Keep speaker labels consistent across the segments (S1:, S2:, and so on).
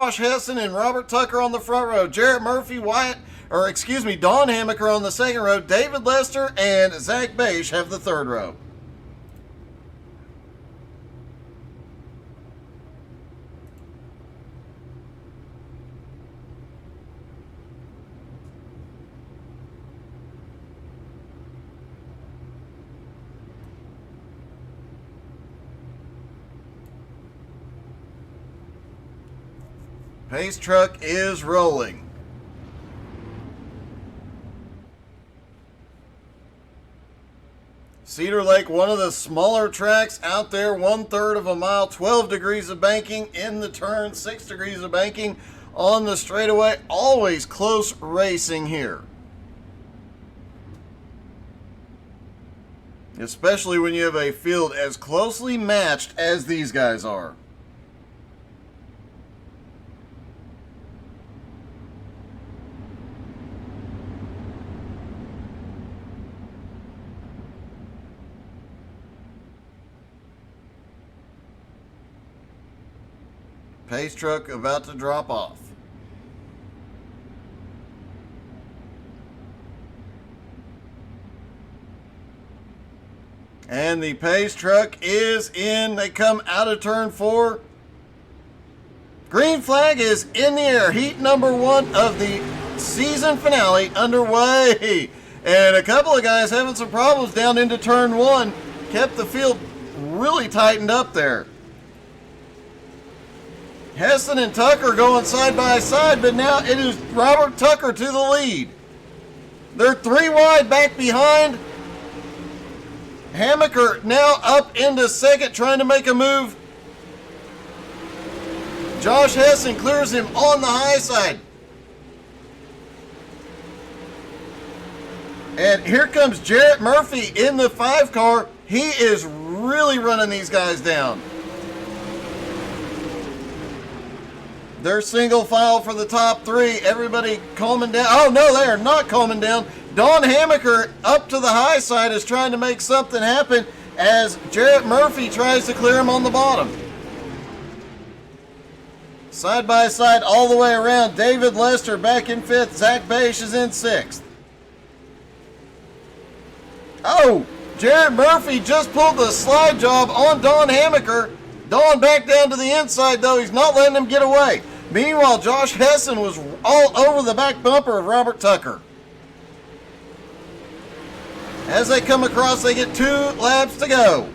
S1: Josh Hessen and Robert Tucker on the front row. Jarrett Murphy, Don Hamaker on the second row. David Lester and Zach Bache have the third row. Pace truck is rolling. Cedar Lake, one of the smaller tracks out there, 1/3 of a mile, 12 degrees of banking in the turn, 6 degrees of banking on the straightaway. Always close racing here. Especially when you have a field as closely matched as these guys are. Pace truck about to drop off. And the pace truck is in. They come out of turn 4. Green flag is in the air. Heat number 1 of the season finale underway. And a couple of guys having some problems down into turn 1. Kept the field really tightened up there. Hessen and Tucker going side by side, but now it is Robert Tucker to the lead. They're 3 wide back behind. Hamaker now up into second, trying to make a move. Josh Hessen clears him on the high side. And here comes Jarrett Murphy in the 5 car. He is really running these guys down. They're single file for the top 3. Everybody calming down. Oh, no, they are not calming down. Don Hamaker up to the high side is trying to make something happen as Jarrett Murphy tries to clear him on the bottom. Side by side all the way around. David Lester back in 5th. Zach Bache is in 6th. Oh, Jarrett Murphy just pulled the slide job on Don Hamaker. Don back down to the inside, though. He's not letting him get away. Meanwhile, Josh Hessen was all over the back bumper of Robert Tucker. As they come across, they get 2 laps to go.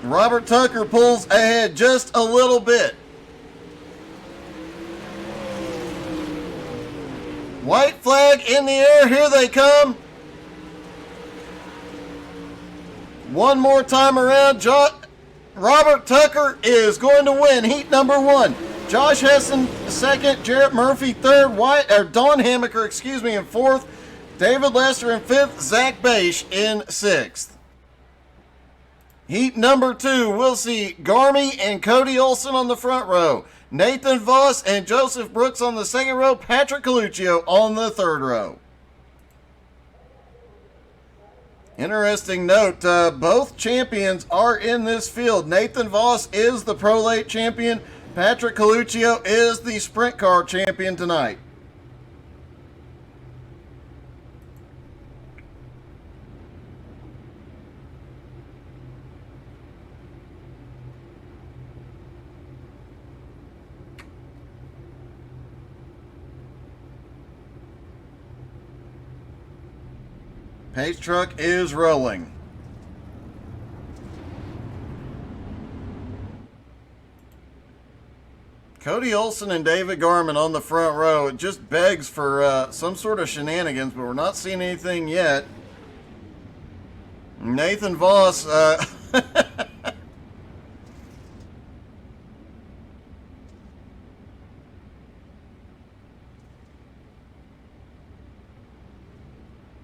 S1: Robert Tucker pulls ahead just a little bit. White flag in the air. Here they come. One more time around. Robert Tucker is going to win heat number 1. Josh Hessen second, Jarrett Murphy third, Don Hamaker, in 4th, David Lester in 5th, Zach Bache in 6th. Heat number 2, we'll see Garmy and Cody Olson on the front row, Nathan Voss and Joseph Brooks on the second row, Patrick Coluccio on the third row. Interesting note, both champions are in this field. Nathan Voss is the Pro Late champion. Patrick Coluccio is the Sprint Car champion tonight. Pace truck is rolling. Cody Olson and David Garman on the front row. It just begs for some sort of shenanigans, but we're not seeing anything yet. Nathan Voss.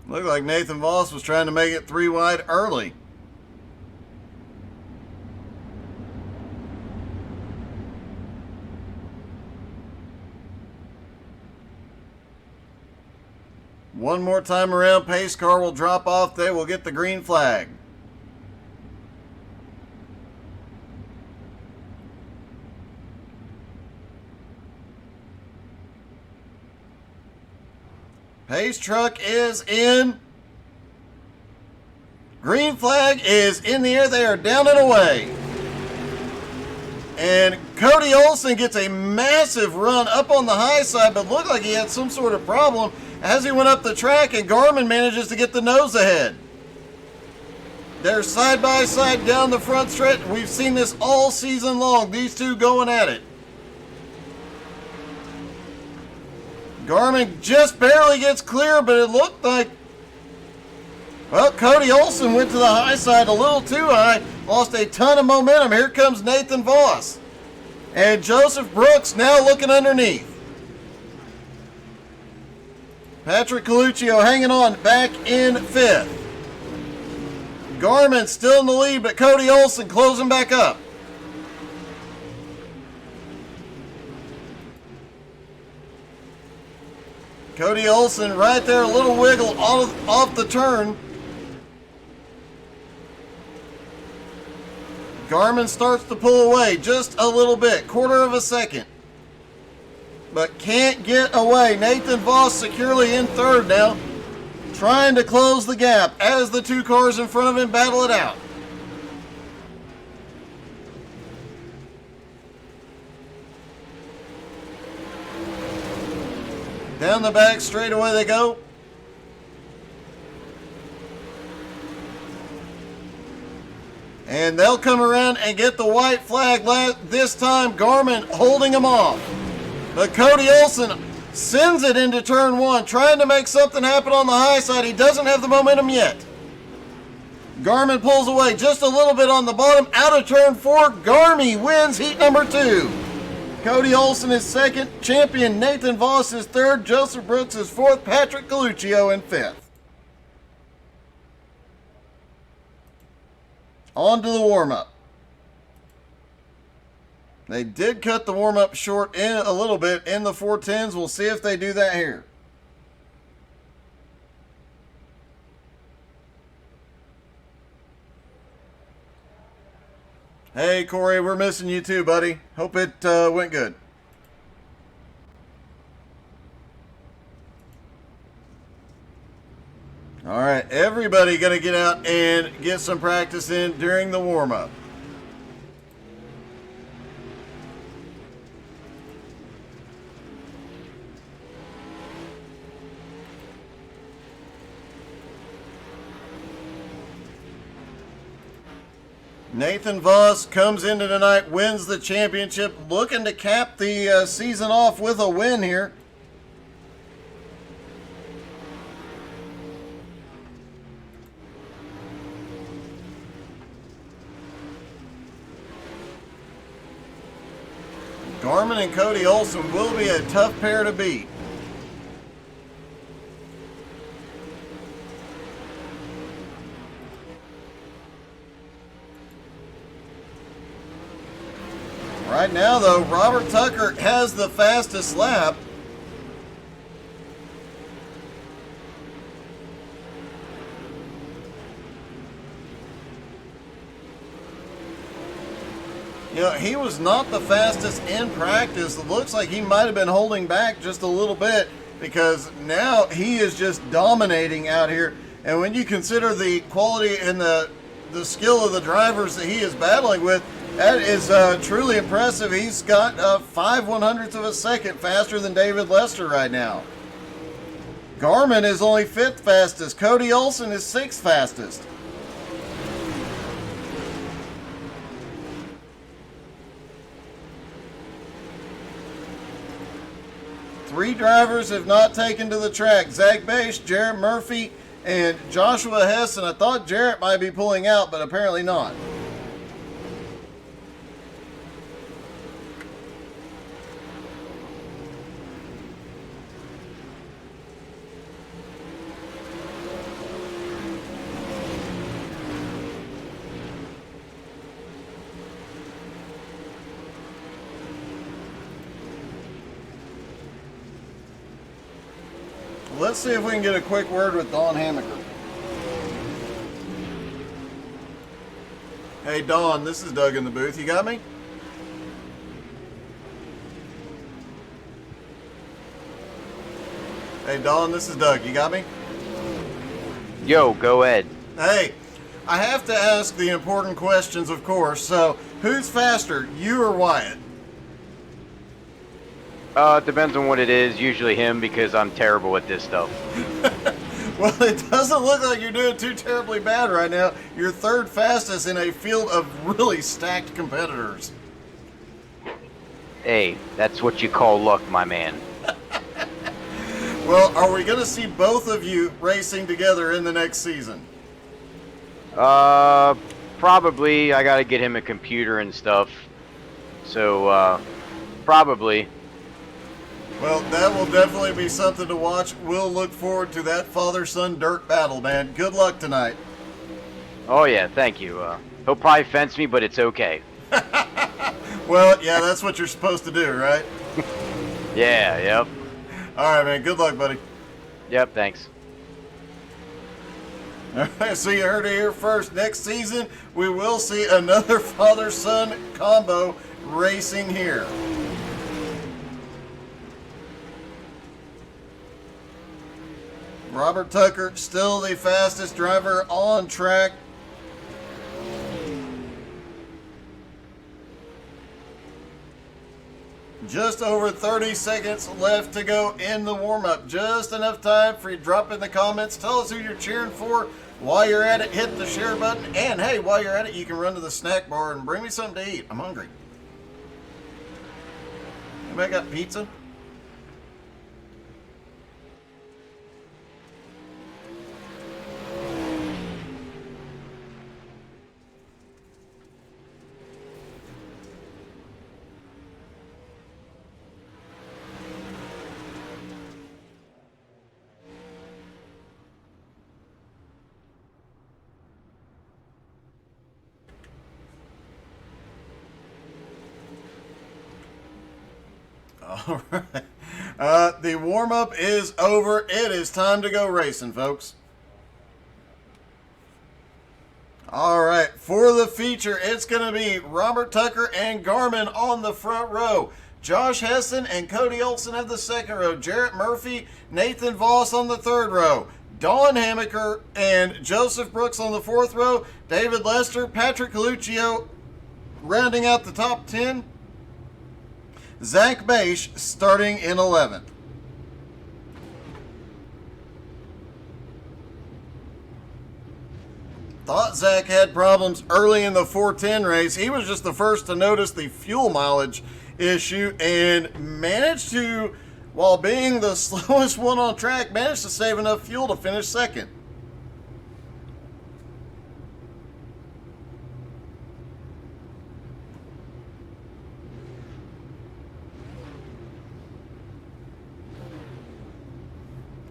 S1: Looked like Nathan Voss was trying to make it 3 wide early. One more time around, pace car will drop off. They will get the green flag. Pace truck is in. Green flag is in the air. They are down and away. And Cody Olsen gets a massive run up on the high side, but looked like he had some sort of problem as he went up the track, and Garmin manages to get the nose ahead. They're side by side down the front stretch. We've seen this all season long, these two going at it. Garmin just barely gets clear, but it looked like, well, Cody Olsen went to the high side a little too high, lost a ton of momentum. Here comes Nathan Voss. And Joseph Brooks now looking underneath. Patrick Coluccio hanging on back in 5th. Garmin still in the lead, but Cody Olsen closing back up. Cody Olsen right there, a little wiggle off the turn. Garmin starts to pull away just a little bit, quarter of a second. But can't get away. Nathan Voss securely in 3rd now, trying to close the gap as the 2 cars in front of him battle it out. Down the back straightaway they go. And they'll come around and get the white flag. This time Garmin holding him off. But Cody Olsen sends it into turn 1, trying to make something happen on the high side. He doesn't have the momentum yet. Garmin pulls away just a little bit on the bottom. Out of turn 4, Garmin wins heat number 2. Cody Olsen is 2nd. Champion Nathan Voss is 3rd. Joseph Brooks is 4th. Patrick Coluccio in 5th. On to the warm-up. They did cut the warm-up short in a little bit in the 410s. We'll see if they do that here. Hey, Corey, we're missing you too, buddy. Hope it went good. All right, everybody going to get out and get some practice in during the warm-up. Nathan Voss comes into tonight, wins the championship, looking to cap the season off with a win here. Garmin and Cody Olsen will be a tough pair to beat. Right now, though, Robert Tucker has the fastest lap. You know, he was not the fastest in practice. It looks like he might have been holding back just a little bit because now he is just dominating out here. And when you consider the quality and the skill of the drivers that he is battling with, that is truly impressive. He's got 5/100ths of a second faster than David Lester right now. Garmin is only 5th fastest. Cody Olsen is 6th fastest. Three drivers have not taken to the track. Zach Bache, Jarrett Murphy, and Joshua Hessen. I thought Jarrett might be pulling out, but apparently not. Let's see if we can get a quick word with Don Hamaker. Hey, Don, this is Doug in the booth. You got me? Hey, Don, this is Doug. You got me?
S2: Yo, go ahead.
S1: Hey, I have to ask the important questions, of course. So, who's faster, you or Wyatt?
S2: It depends on what it is. Usually him, because I'm terrible at this stuff.
S1: Well, it doesn't look like you're doing too terribly bad right now. You're third fastest in a field of really stacked competitors.
S2: Hey, that's what you call luck, my man.
S1: Well, are we going to see both of you racing together in the next season?
S2: Probably. I gotta get him a computer and stuff. So, probably.
S1: Well, that will definitely be something to watch. We'll look forward to that father-son dirt battle, man. Good luck tonight.
S2: Oh yeah, thank you. He'll probably fence me, but it's okay.
S1: Well, yeah, that's what you're supposed to do, right?
S2: Yeah, yep.
S1: All right, man. Good luck, buddy.
S2: Yep, thanks.
S1: All right, so you heard it here first. Next season, we will see another father-son combo racing here. Robert Tucker, still the fastest driver on track. Just over 30 seconds left to go in the warm-up. Just enough time for you to drop in the comments. Tell us who you're cheering for. While you're at it, hit the share button. And hey, while you're at it, you can run to the snack bar and bring me something to eat. I'm hungry. Anybody got pizza? All right. The warm-up is over. It is time to go racing, folks. All right. For the feature, it's going to be Robert Tucker and Garmin on the front row. Josh Hessen and Cody Olsen have the second row. Jarrett Murphy, Nathan Voss on the third row. Don Hamaker and Joseph Brooks on the fourth row. David Lester, Patrick Coluccio rounding out the top 10. Zach Baish starting in 11th. Thought Zach had problems early in the 410 race. He was just the first to notice the fuel mileage issue and managed to, while being the slowest one on track, managed to save enough fuel to finish second.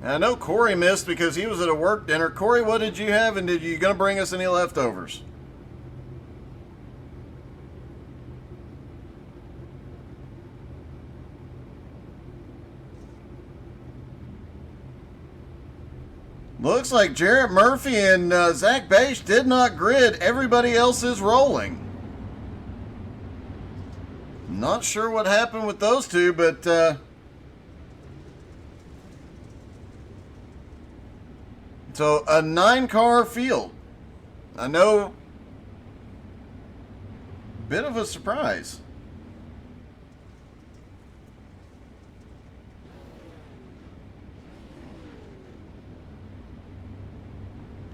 S1: I know Corey missed because he was at a work dinner. Corey, what did you have, and did you going to bring us any leftovers? Looks like Jarrett Murphy and Zach Baish did not grid. Everybody else is rolling. Not sure what happened with those two, but so a 9-car field. I know, bit of a surprise.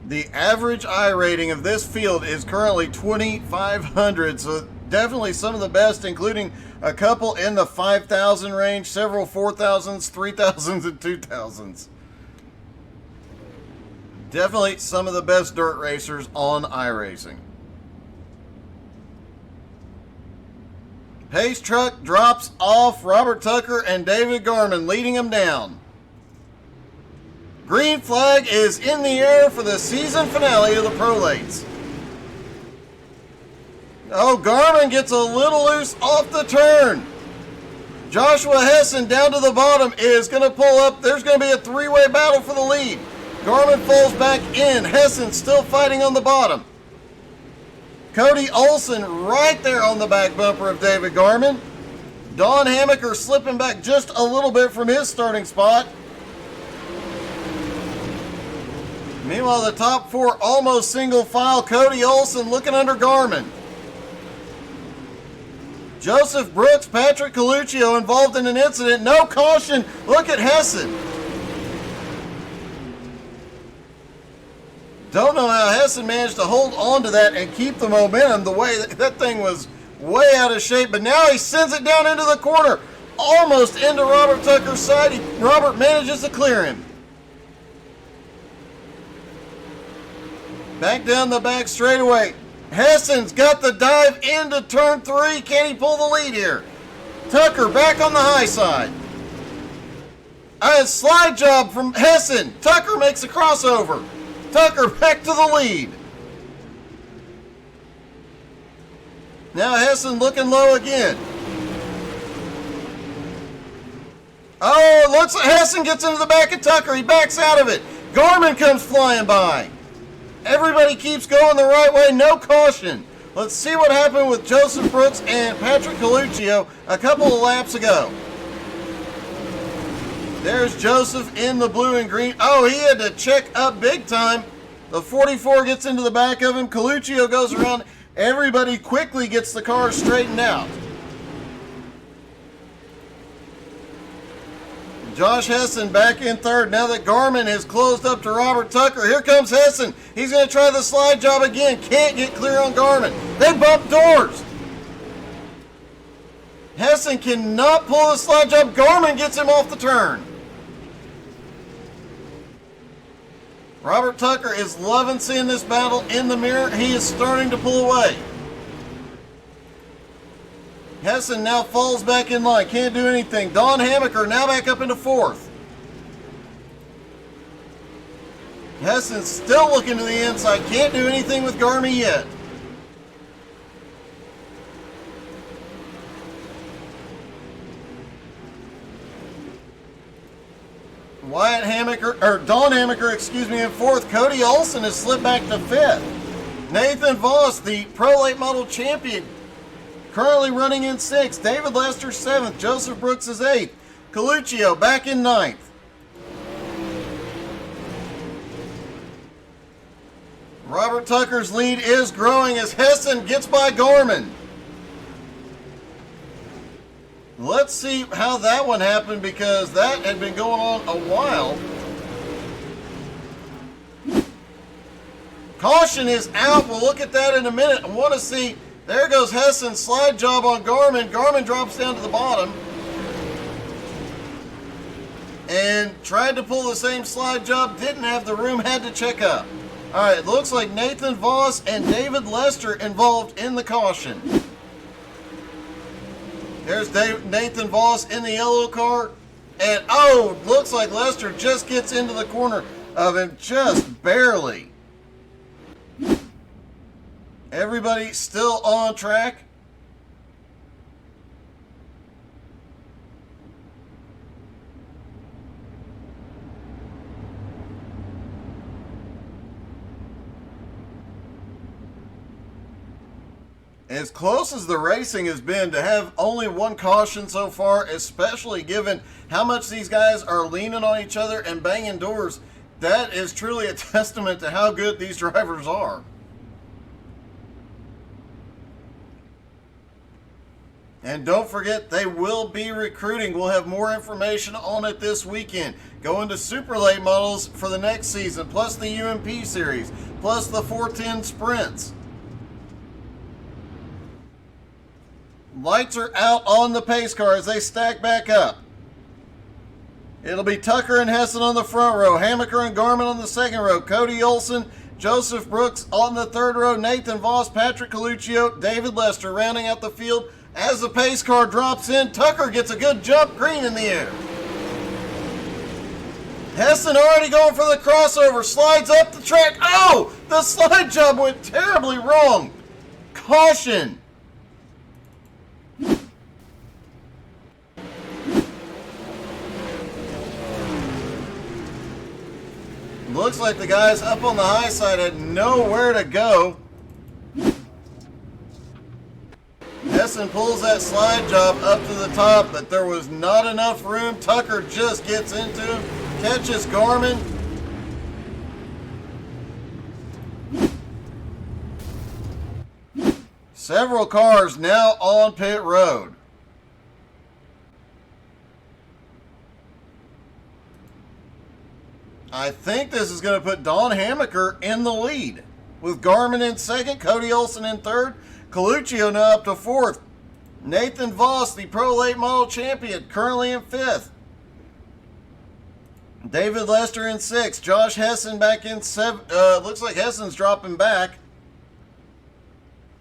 S1: The average I rating of this field is currently 2,500, so definitely some of the best, including a couple in the 5,000 range, several 4,000s, 3,000s, and 2,000s. Definitely some of the best dirt racers on iRacing. Pace truck drops off Robert Tucker and David Garmin, leading them down. Green flag is in the air for the season finale of the Pro Lates. Oh, Garmin gets a little loose off the turn. Joshua Hessen down to the bottom is going to pull up. There's going to be a three-way battle for the lead. Garmin falls back in. Hessen still fighting on the bottom. Cody Olsen right there on the back bumper of David Garmin. Don Hamaker slipping back just a little bit from his starting spot. Meanwhile, the top four almost single file. Cody Olsen looking under Garmin. Joseph Brooks, Patrick Coluccio involved in an incident. No caution. Look at Hessen. Don't know how Hessen managed to hold on to that and keep the momentum the way that thing was way out of shape. But now he sends it down into the corner, almost into Robert Tucker's side. Robert manages to clear him. Back down the back straightaway. Hessen's got the dive into turn 3. Can he pull the lead here? Tucker back on the high side. A slide job from Hessen. Tucker makes a crossover. Tucker back to the lead. Now Hessen looking low again. Oh, looks like Hessen gets into the back of Tucker. He backs out of it. Garmin comes flying by. Everybody keeps going the right way, no caution. Let's see what happened with Joseph Brooks and Patrick Coluccio a couple of laps ago. There's Joseph in the blue and green. Oh, he had to check up big time. The 44 gets into the back of him. Coluccio goes around. Everybody quickly gets the car straightened out. Josh Hessen back in third. Now that Garmin has closed up to Robert Tucker, here comes Hessen. He's going to try the slide job again. Can't get clear on Garmin. They bump doors. Hessen cannot pull the slide job. Garmin gets him off the turn. Robert Tucker is loving seeing this battle in the mirror. He is starting to pull away. Hessen now falls back in line. Can't do anything. Don Hammaker now back up into fourth. Hessen still looking to the inside. Can't do anything with Garmin yet. Don Hammaker, in fourth. Cody Olsen has slipped back to fifth. Nathan Voss, the Pro Late Model champion, currently running in sixth. David Lester seventh. Joseph Brooks is eighth. Coluccio back in ninth. Robert Tucker's lead is growing as Hessen gets by Garmin. Let's see how that one happened, because that had been going on a while. Caution is out. We'll look at that in a minute. I want to see. There goes Hessen's slide job on Garmin. Garmin drops down to the bottom. And tried to pull the same slide job. Didn't have the room. Had to check up. All right, it looks like Nathan Voss and David Lester involved in the caution. There's Nathan Voss in the yellow car. And, oh, looks like Lester just gets into the corner of him just barely. Everybody still on track. As close as the racing has been, to have only one caution so far, especially given how much these guys are leaning on each other and banging doors, that is truly a testament to how good these drivers are. And don't forget, they will be recruiting. We'll have more information on it this weekend. Going to super late models for the next season, plus the UMP series, plus the 410 sprints. Lights are out on the pace car as they stack back up. It'll be Tucker and Hessen on the front row, Hammaker and Garmin on the second row, Cody Olsen, Joseph Brooks on the third row, Nathan Voss, Patrick Coluccio, David Lester rounding out the field. As the pace car drops in, Tucker gets a good jump, green in the air. Hessen already going for the crossover, slides up the track. Oh, the slide job went terribly wrong. Caution. Looks like the guys up on the high side had nowhere to go. Hessen pulls that slide job up to the top, but there was not enough room. Tucker just gets into him, catches Garmin. Several cars now on pit road. I think this is going to put Don Hammaker in the lead, with Garmin in second, Cody Olsen in third, Coluccio now up to fourth. Nathan Voss, the Pro Late Model Champion, currently in fifth. David Lester in sixth. Josh Hessen back in seventh. Looks like Hessen's dropping back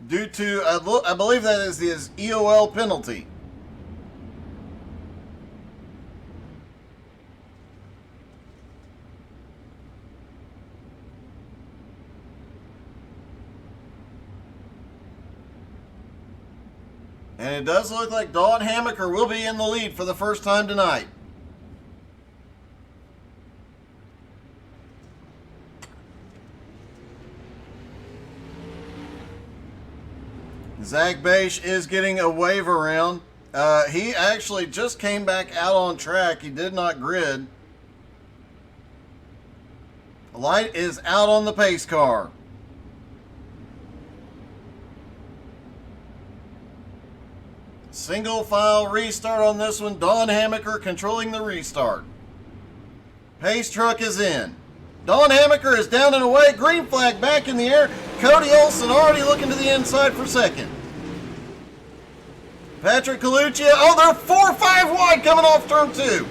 S1: due to, I believe that is his EOL penalty. And it does look like Don Hammaker will be in the lead for the first time tonight. Zach Beisch is getting a wave around. He actually just came back out on track. He did not grid. The light is out on the pace car. Single file restart on this one. Don Hammaker controlling the restart. Pace truck is in. Don Hammaker is down and away. Green flag back in the air. Cody Olsen already looking to the inside for second. Patrick Coluccio. Oh, they're 4-5 wide coming off turn 2.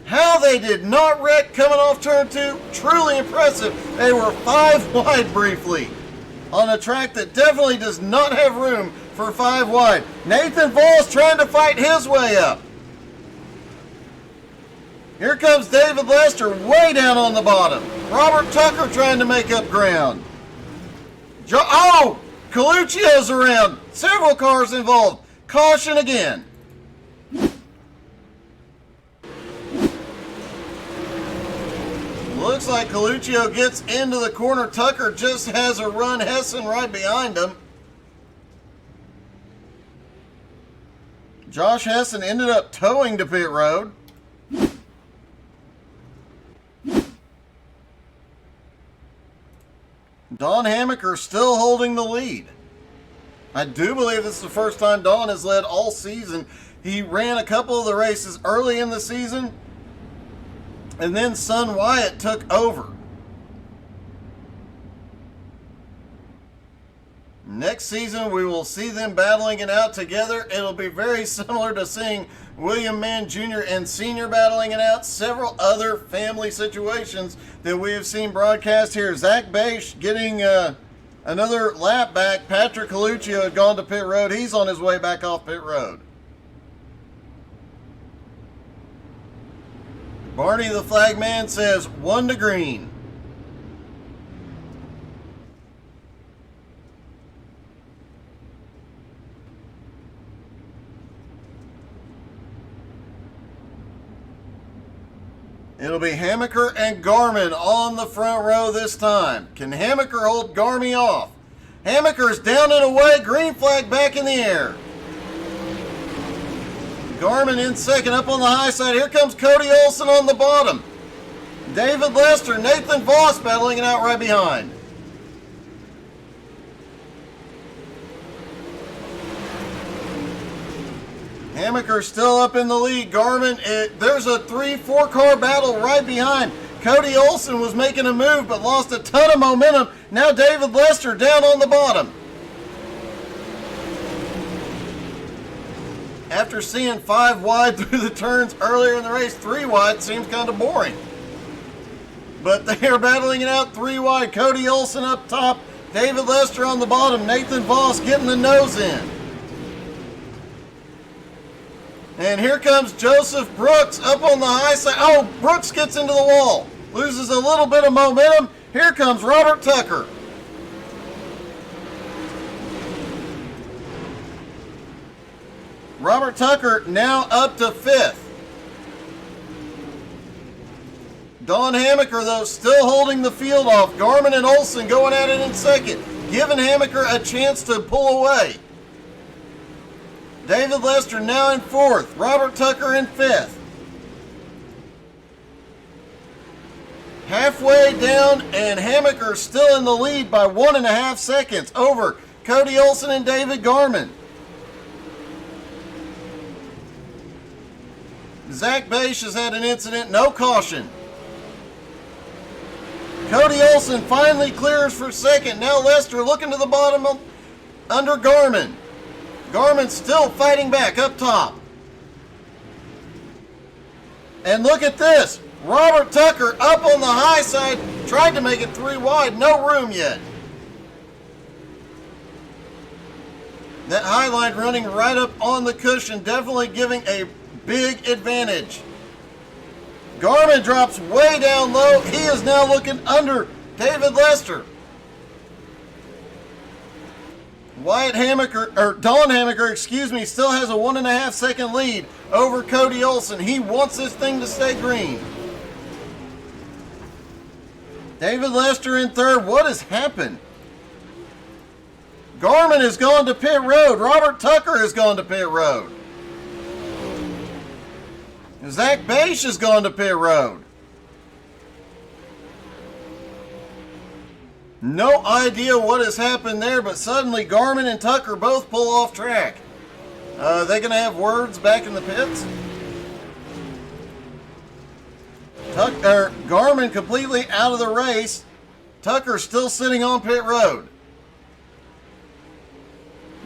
S1: How they did not wreck coming off turn 2. Truly impressive. They were 5 wide briefly on a track that definitely does not have room for 5 wide. Nathan Voss trying to fight his way up. Here comes David Lester way down on the bottom. Robert Tucker trying to make up ground. Coluccio's around. Several cars involved. Caution again. Looks like Coluccio gets into the corner. Tucker just has a run. Hessen right behind him. Josh Hessen ended up towing to pit road. Don Hammaker still holding the lead. I do believe this is the first time Don has led all season. He ran a couple of the races early in the season, and then Son Wyatt took over. Next season, we will see them battling it out together. It'll be very similar to seeing William Mann Jr. and Sr. battling it out. Several other family situations that we have seen broadcast here. Zach Beisch getting another lap back. Patrick Coluccio had gone to pit road. He's on his way back off pit road. Barney the flagman says 1 to green. It'll be Hammaker and Garmin on the front row this time. Can Hammaker hold Garmin off? Hammaker's down and away. Green flag back in the air. Garmin in second up on the high side. Here comes Cody Olsen on the bottom. David Lester, Nathan Voss battling it out right behind. Hammaker still up in the lead. Garmin, there's a 3-4 car battle right behind. Cody Olsen was making a move but lost a ton of momentum. Now David Lester down on the bottom. After seeing 5 wide through the turns earlier in the race, 3 wide seems kind of boring. But they are battling it out 3 wide. Cody Olsen up top, David Lester on the bottom, Nathan Voss getting the nose in. And here comes Joseph Brooks up on the high side. Oh, Brooks gets into the wall. Loses a little bit of momentum. Here comes Robert Tucker. Robert Tucker now up to 5th. Don Hammaker, though, still holding the field off. Garmin and Olsen going at it in second, giving Hammaker a chance to pull away. David Lester now in 4th. Robert Tucker in 5th. halfway down, and Hammaker still in the lead by 1.5 seconds over Cody Olsen and David Garman. Zach Bache has had an incident, no caution. Cody Olsen finally clears for second. Now Lester looking to the bottom under Garman. Garman still fighting back up top. And look at this. Robert Tucker up on the high side, tried to make it 3 wide, no room yet. That high line running right up on the cushion, definitely giving a big advantage. Garman drops way down low. He is now looking under David Lester. Don Hammaker, still has a 1.5 second lead over Cody Olsen. He wants this thing to stay green. David Lester in third. What has happened? Garman has gone to pit road. Robert Tucker has gone to pit road. Zach Bache has gone to pit road. No idea what has happened there, but suddenly Garman and Tucker both pull off track. They gonna have words back in the pits? Garman completely out of the race. Tucker still sitting on pit road.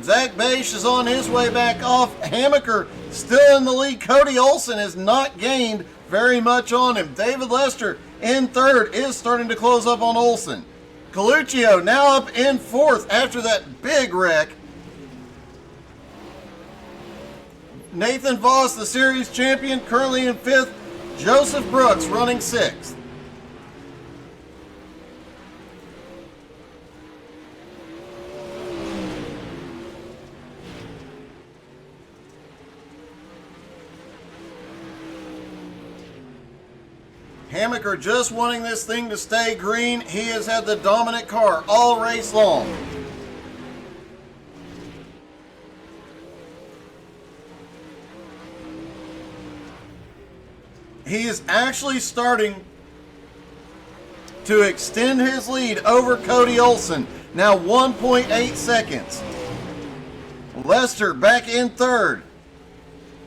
S1: Zach Bache is on his way back off. Hammaker still in the lead. Cody Olsen has not gained very much on him. David Lester in third is starting to close up on Olsen. Coluccio now up in fourth after that big wreck. Nathan Voss, the series champion, currently in fifth. Joseph Brooks running sixth. Hammaker just wanting this thing to stay green. He has had the dominant car all race long. He is actually starting to extend his lead over Cody Olsen. Now 1.8 seconds. Lester back in third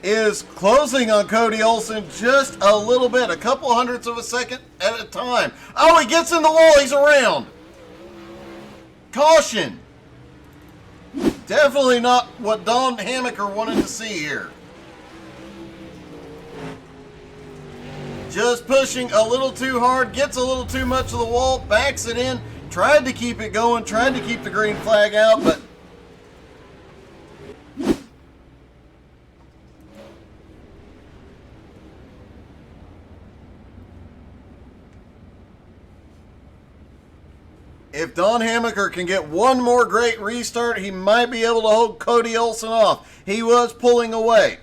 S1: is closing on Cody Olsen just a little bit, a couple hundredths of a second at a time. Oh, he gets in the wall. He's around. Caution. Definitely not what Don Hammaker wanted to see here. Just pushing a little too hard, gets a little too much of the wall, backs it in, tried to keep it going, tried to keep the green flag out, but if Don Hammaker can get one more great restart, he might be able to hold Cody Olsen off. He was pulling away.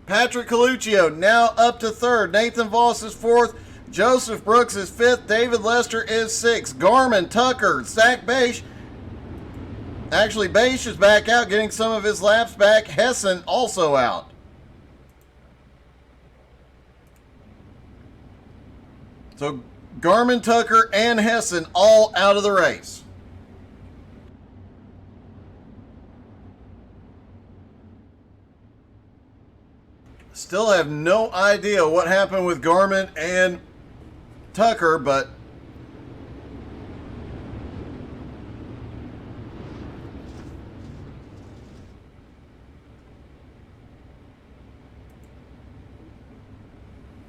S1: Patrick Coluccio now up to third. Nathan Voss is fourth. Joseph Brooks is fifth. David Lester is sixth. Garman, Tucker, Zach Bache. Actually, Bache is back out, getting some of his laps back. Hessen also out. So Garman, Tucker, and Hessen all out of the race. Still have no idea what happened with Garman and Tucker, but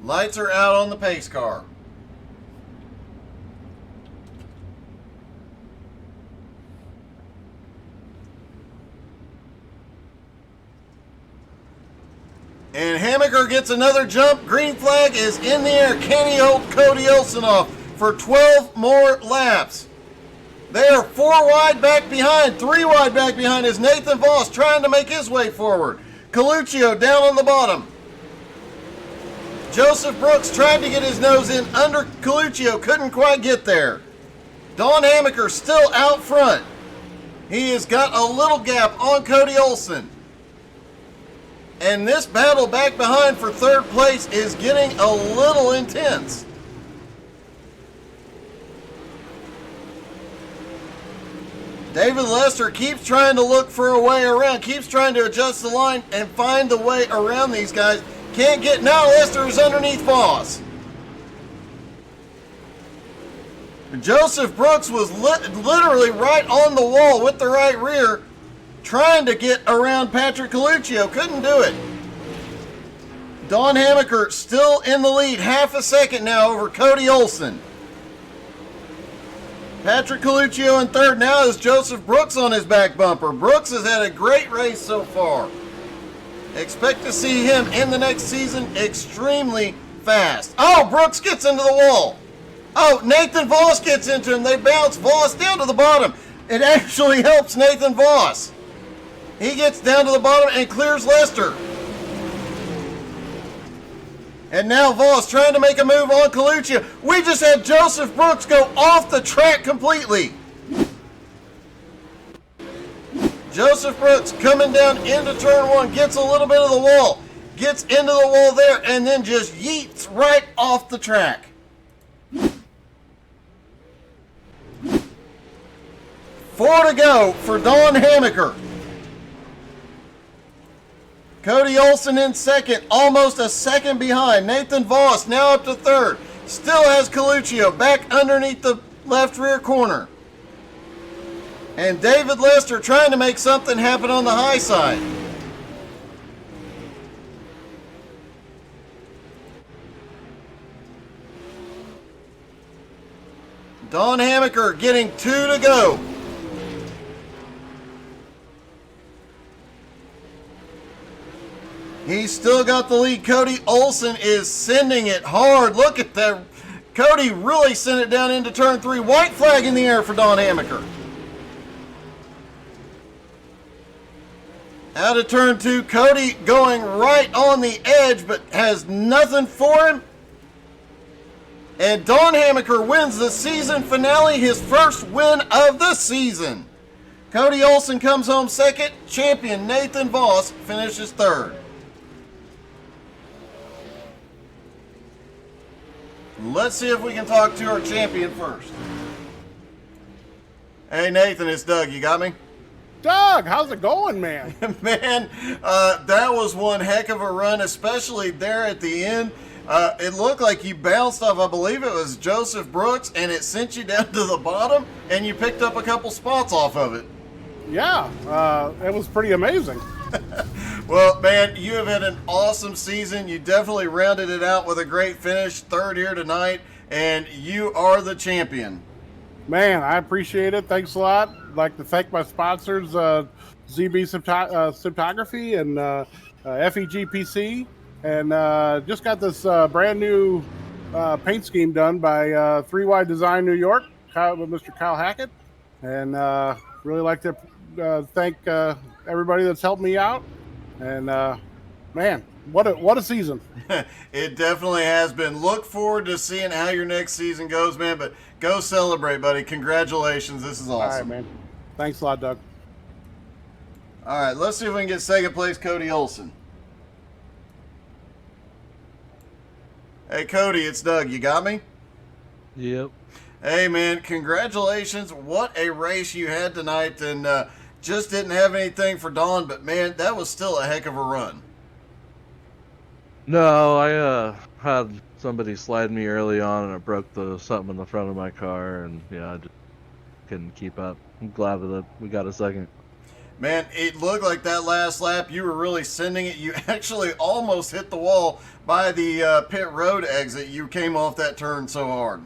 S1: lights are out on the pace car. And Hammaker gets another jump. Green flag is in the air. Can he hold Cody Olsen off for 12 more laps? They are 4 wide back behind. 3 wide back behind is Nathan Voss trying to make his way forward. Coluccio down on the bottom. Joseph Brooks tried to get his nose in under Coluccio. Couldn't quite get there. Don Hammaker still out front. He has got a little gap on Cody Olsen. And this battle back behind for third place is getting a little intense. David Lester keeps trying to look for a way around, keeps trying to adjust the line and find the way around these guys. Can't get, now Lester is underneath Voss. Joseph Brooks was literally right on the wall with the right rear, trying to get around Patrick Coluccio. Couldn't do it. Don Hamaker still in the lead, half a second now over Cody Olsen. Patrick Coluccio in third now is Joseph Brooks on his back bumper. Brooks has had a great race so far. Expect to see him in the next season extremely fast. Oh, Brooks gets into the wall. Oh, Nathan Voss gets into him. They bounce Voss down to the bottom. It actually helps Nathan Voss. He gets down to the bottom and clears Lester. And now Voss trying to make a move on Coluccio. We just had Joseph Brooks go off the track completely. Joseph Brooks coming down into turn one, gets a little bit of the wall, gets into the wall there, and then just yeets right off the track. Four to go for Don Hamaker. Cody Olsen in second, almost a second behind. Nathan Voss now up to third. Still has Coluccio back underneath the left rear corner. And David Lester trying to make something happen on the high side. Don Hamaker getting two to go. He's still got the lead. Cody Olsen is sending it hard. Look at that. Cody really sent it down into turn three. White flag in the air for Don Hamaker. Out of turn two, Cody going right on the edge, but has nothing for him. And Don Hamaker wins the season finale, his first win of the season. Cody Olsen comes home second. Champion Nathan Voss finishes third. Let's see if we can talk to our champion first. Hey, Nathan, it's Doug. You got me?
S3: Doug, how's it going, man?
S1: Man, that was one heck of a run, especially there at the end. It looked like you bounced off, I believe it was Joseph Brooks, and it sent you down to the bottom, and you picked up a couple spots off of it.
S3: Yeah, it was pretty amazing.
S1: Well, man, you have had an awesome season. You definitely rounded it out with a great finish, third here tonight, and you are the champion.
S3: Man, I appreciate it. Thanks a lot. I'd like to thank my sponsors, ZB Symptography and FEGPC, and just got this brand new paint scheme done by 3Y Design New York with Mr. Kyle Hackett, and really like to thank everybody that's helped me out. And man, what a season.
S1: It definitely has been. Look forward to seeing how your next season goes, man. But go celebrate, buddy. Congratulations. This is awesome.
S3: All right, man. Thanks a lot, Doug.
S1: All right, let's see if we can get second place Cody Olsen. Hey, Cody, it's Doug. You got me?
S4: Yep.
S1: Hey, man, congratulations. What a race you had tonight. And just didn't have anything for Don, but, man, that was still a heck of a run.
S4: No, I had somebody slide me early on, and I broke something in the front of my car, and yeah, I just couldn't keep up. I'm glad that we got a second.
S1: Man, it looked like that last lap, you were really sending it. You actually almost hit the wall by the pit road exit. You came off that turn so hard.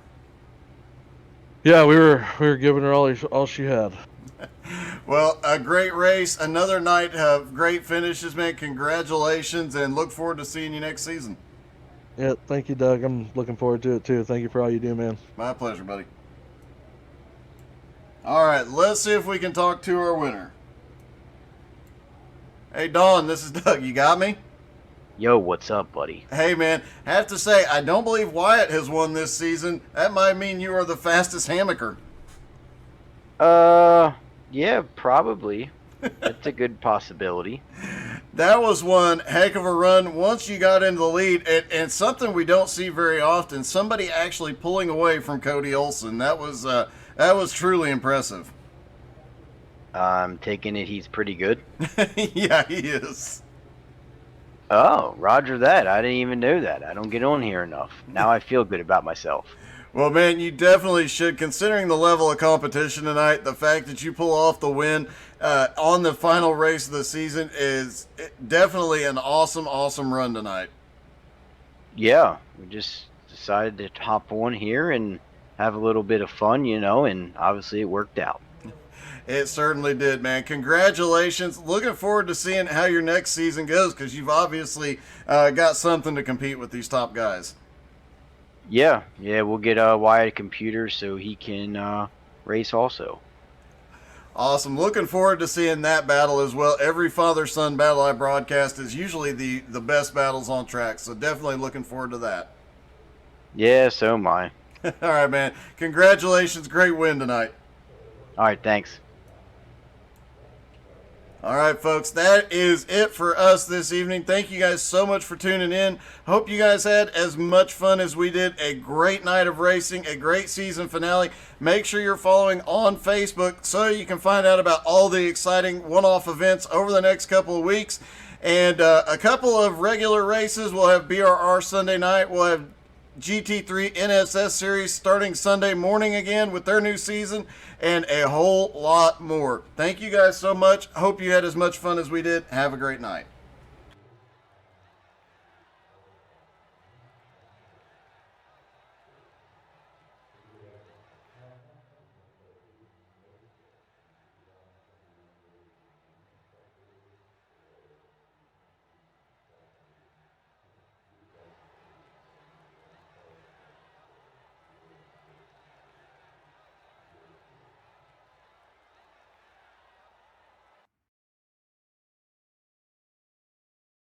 S4: Yeah, we were giving her all she had.
S1: Well, a great race, another night of great finishes, man. Congratulations, and look forward to seeing you next season.
S4: Yeah, thank you, Doug. I'm looking forward to it too. Thank you for all you do, man.
S1: My pleasure, buddy. All right, let's see if we can talk to our winner. Hey, Don, this is Doug. You got me?
S2: Yo, what's up, buddy?
S1: Hey, man, have to say, I don't believe Wyatt has won this season. That might mean you are the fastest Hamaker.
S2: Yeah, probably. That's a good possibility.
S1: That was one heck of a run once you got into the lead, and something we don't see very often, somebody actually pulling away from Cody Olsen. That was truly impressive.
S2: I'm taking it he's pretty good.
S1: Yeah, he is.
S2: Oh, roger that. I didn't even know that. I don't get on here enough. Now I feel good about myself.
S1: Well, man, you definitely should, considering the level of competition tonight. The fact that you pull off the win on the final race of the season is definitely an awesome, awesome run tonight.
S2: Yeah, we just decided to hop on here and have a little bit of fun, and obviously it worked out.
S1: It certainly did, man. Congratulations. Looking forward to seeing how your next season goes, because you've obviously got something to compete with these top guys.
S2: Yeah, we'll get Wyatt a computer so he can race also.
S1: Awesome. Looking forward to seeing that battle as well. Every father-son battle I broadcast is usually the best battles on track, so definitely looking forward to that.
S2: Yeah, so am I.
S1: All right, man. Congratulations. Great win tonight.
S2: All right, thanks.
S1: All right, folks, that is it for us this evening. Thank you guys so much for tuning in. Hope you guys had as much fun as we did. A great night of racing, a great season finale. Make sure you're following on Facebook so you can find out about all the exciting one-off events over the next couple of weeks. And a couple of regular races. We'll have BRR Sunday night. We'll have GT3 NSS Series starting Sunday morning again with their new season, and a whole lot more. Thank you guys so much. Hope you had as much fun as we did. Have a great night.